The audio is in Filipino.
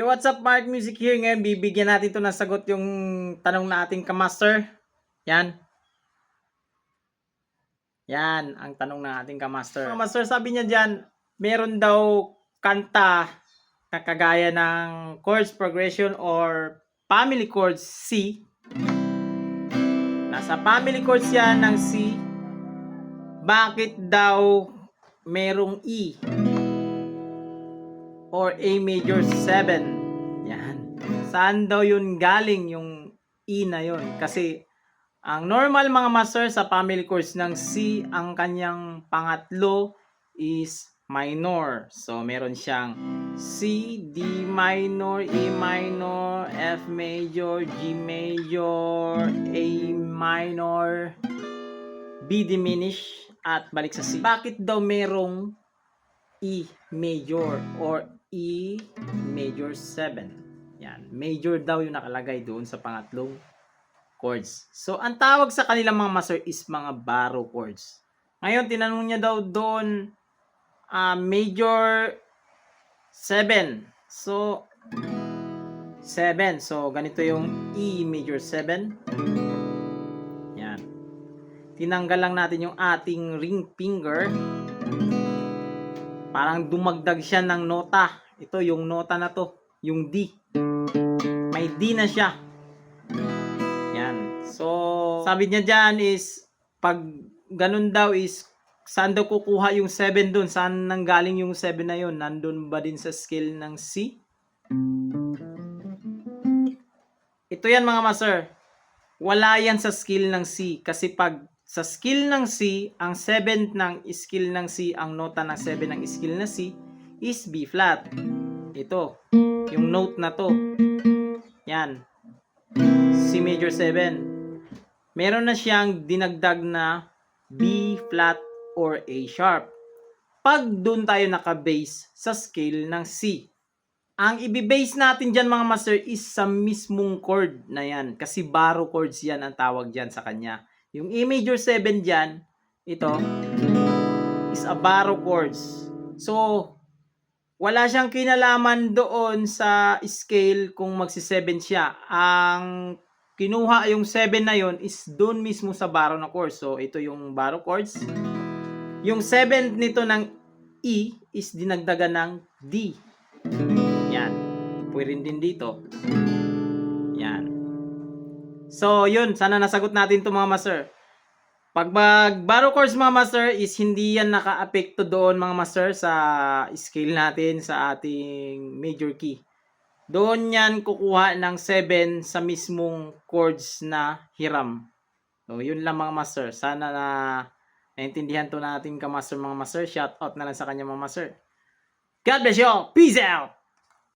Hey, what's up, Mark Music here. Ngayon, bibigyan natin ito ng sagot yung tanong na ating kamaster. Yan. Yan, ang tanong ng ating kamaster. Kamaster, sabi niya dyan, meron daw kanta na kagaya ng chords progression or family chords C. Nasa family chords yan ng C. Bakit daw merong E? Or A major 7. Yan. Saan daw yun galing yung E na yun? Kasi ang normal mga master sa family chords ng C, ang kanyang pangatlo is minor. So meron siyang C, D minor, E minor, F major, G major, A minor, B diminished, at balik sa C. Bakit daw merong E major or E major 7? Yan, major daw yung nakalagay doon sa pangatlong chords. So, ang tawag sa kanilang mga master is mga baroque chords. Ngayon, tinanong niya daw doon major 7. So, 7. So, ganito yung E major 7. Yan. Tinanggal lang natin yung ating ring finger. Parang dumagdag siya ng nota. Ito, yung nota na to. Yung D. May D na siya. Yan. So, sabi niya dyan is, pag ganun daw is, saan daw kukuha yung 7 dun? Saan nanggaling yung 7 na yun? Nandun ba din sa scale ng C? Ito yan mga master. Wala yan sa scale ng C. Kasi pag sa skill ng C, ang 7th ng skill ng C, ang nota ng 7 ng skill na C is B flat. Ito, yung note na to. Yan. C major 7. Meron na siyang dinagdag na B flat or A sharp. Pag doon tayo naka-base sa scale ng C. Ang i-base natin dyan mga master is sa mismong chord na yan. Kasi baroque chords yan ang tawag dyan sa kanya. Yung E major 7 dyan, ito, is a baroque chords. So, wala siyang kinalaman doon sa scale kung magsi-7 siya. Ang kinuha yung 7 na yon is doon mismo sa baroque na chords. So, ito yung baroque chords. Yung 7th nito ng E is dinagdagan ng D. Yan. Pwede din dito. Yan. So, yun. Sana nasagot natin ito mga master. Pag baroque chords mga master is hindi yan naka-apekto doon mga master sa scale natin sa ating major key. Doon yan kukuha ng 7 sa mismong chords na hiram. So, yun lang mga master. Sana na naintindihan to natin ka master mga master. Shout out na lang sa kanya mga master. God bless you all. Peace out!